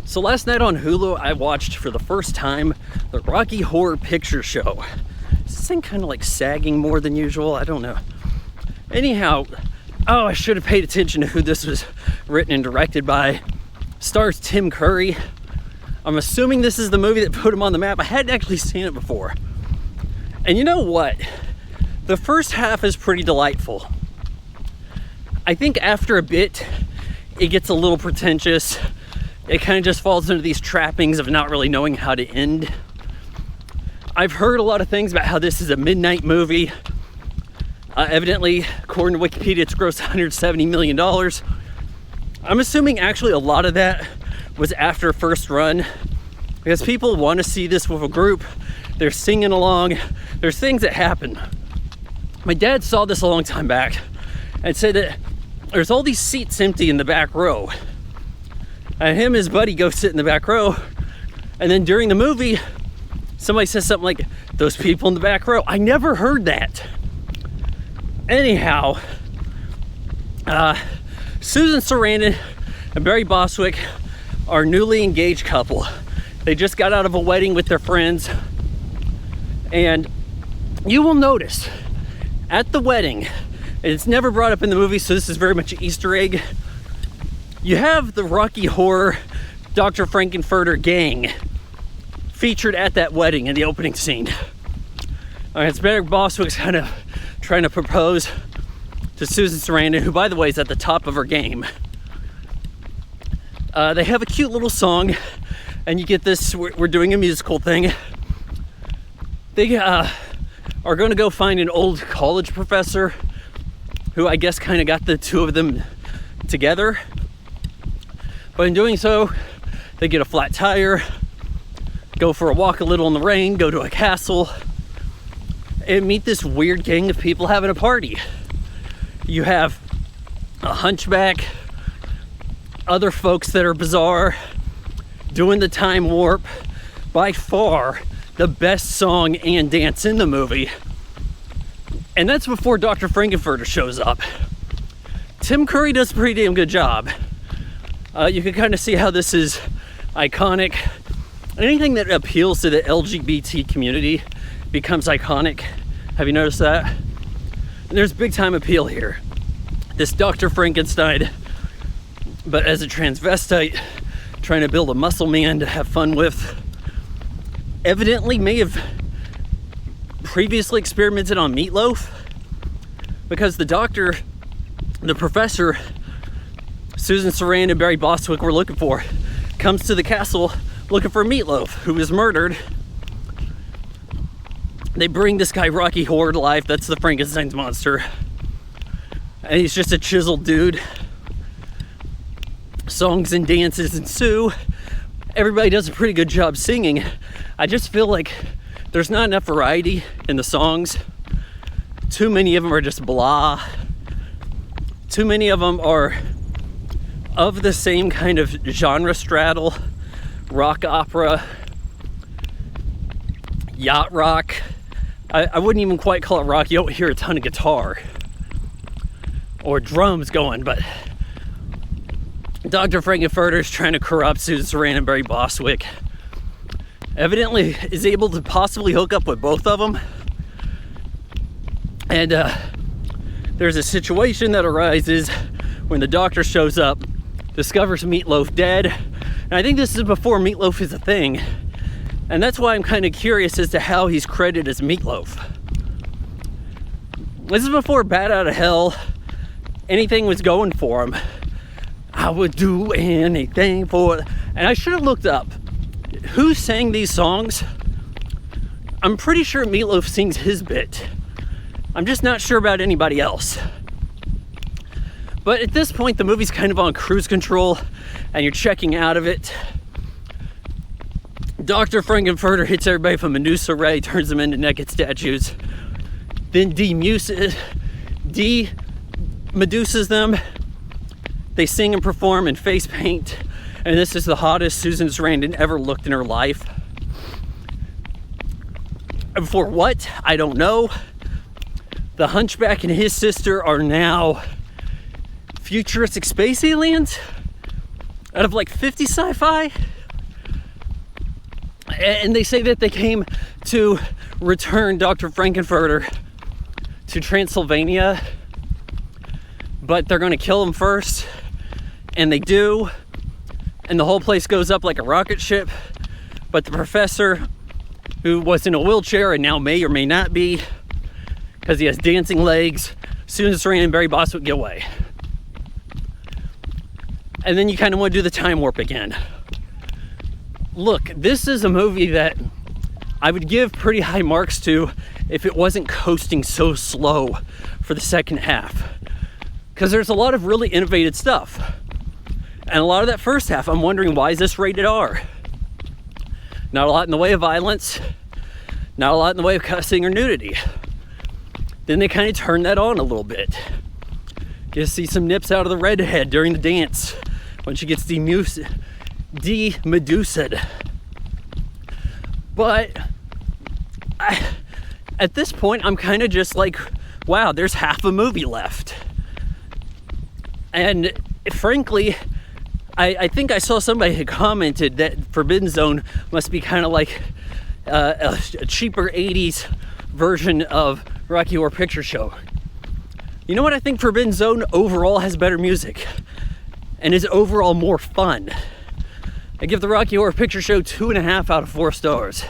So last night on Hulu, I watched for the first time the Rocky Horror Picture Show. Is this thing kind of like sagging more than usual? I don't know. Anyhow, I should have paid attention to who this was written and directed by. Stars Tim Curry. I'm assuming this is the movie that put him on the map. I hadn't actually seen it before. And you know what? The first half is pretty delightful. I think after a bit, it gets a little pretentious. It kind of just falls into these trappings of not really knowing how to end. I've heard a lot of things about how this is a midnight movie. Evidently, according to Wikipedia, it's grossed $170 million. I'm assuming actually a lot of that was after first run, because people want to see this with a group. They're singing along. There's things that happen. My dad saw this a long time back and said that there's all these seats empty in the back row. And him and his buddy go sit in the back row. And then during the movie, somebody says something like, "Those people in the back row." I never heard that. Anyhow, Susan Sarandon and Barry Bostwick are a newly engaged couple. They just got out of a wedding with their friends. And you will notice at the wedding, and it's never brought up in the movie, so this is very much an Easter egg, you have the Rocky Horror Dr. Frankenfurter gang featured at that wedding in the opening scene. All right, it's Barry Bostwick's kind of trying to propose to Susan Sarandon, who, by the way, is at the top of her game. They have a cute little song, and you get this, we're doing a musical thing. They are going to go find an old college professor who I guess kind of got the two of them together. But in doing so, they get a flat tire, go for a walk a little in the rain, go to a castle, and meet this weird gang of people having a party. You have a hunchback, other folks that are bizarre, doing the time warp. By far the best song and dance in the movie. And that's before Dr. Frankenfurter shows up. Tim Curry does a pretty damn good job. You can kind of see how this is iconic. Anything that appeals to the LGBT community becomes iconic. Have you noticed that? And there's big time appeal here. This Dr. Frankenstein, but as a transvestite, trying to build a muscle man to have fun with, evidently may have previously experimented on meatloaf, because the doctor, the professor Susan Sarandon and Barry Bostwick were looking for, comes to the castle looking for Meatloaf, who is murdered. They bring this guy Rocky Horror to life. That's the Frankenstein's monster, and he's just a chiseled dude. Songs and dances ensue. Everybody does a pretty good job singing. I just feel like there's not enough variety in the songs. Too many of them are just blah. Too many of them are of the same kind of genre straddle. Rock opera, yacht rock. I wouldn't even quite call it rock. You don't hear a ton of guitar or drums going, but Dr. Frankenfurter is trying to corrupt Susan Sarandon and Barry Bostwick. Evidently is able to possibly hook up with both of them. And there's a situation that arises when the doctor shows up, discovers Meatloaf dead. And I think this is before Meatloaf is a thing. And that's why I'm kind of curious as to how he's credited as Meatloaf. This is before Bat Out of Hell, anything was going for him. I would do anything for... And I should have looked up who sang these songs. I'm pretty sure Meatloaf sings his bit. I'm just not sure about anybody else. But at this point, the movie's kind of on cruise control, and you're checking out of it. Dr. Frankenfurter hits everybody from Medusa Ray, turns them into naked statues, then de-Medusas them. They sing and perform in face paint, and this is the hottest Susan Sarandon ever looked in her life. And for what? I don't know. The hunchback and his sister are now futuristic space aliens out of like 50 sci-fi. And they say that they came to return Dr. Frankenfurter to Transylvania, but they're going to kill him first, and they do, and the whole place goes up like a rocket ship. But the professor, who was in a wheelchair and now may or may not be, because he has dancing legs, as soon as it's raining, Barry Bostwick get away. And then you kind of want to do the time warp again. Look, this is a movie that I would give pretty high marks to if it wasn't coasting so slow for the second half. Because there's a lot of really innovative stuff. And a lot of that first half, I'm wondering, why is this rated R? Not a lot in the way of violence, not a lot in the way of cussing or nudity. Then they kind of turn that on a little bit. Get to see some nips out of the redhead during the dance when she gets demedused. But at this point, I'm kind of just like, wow, there's half a movie left. And frankly, I think I saw somebody had commented that Forbidden Zone must be kind of like a cheaper 80s version of Rocky Horror Picture Show. You know what? I think Forbidden Zone overall has better music and is overall more fun. I give the Rocky Horror Picture Show 2.5 out of 4 stars.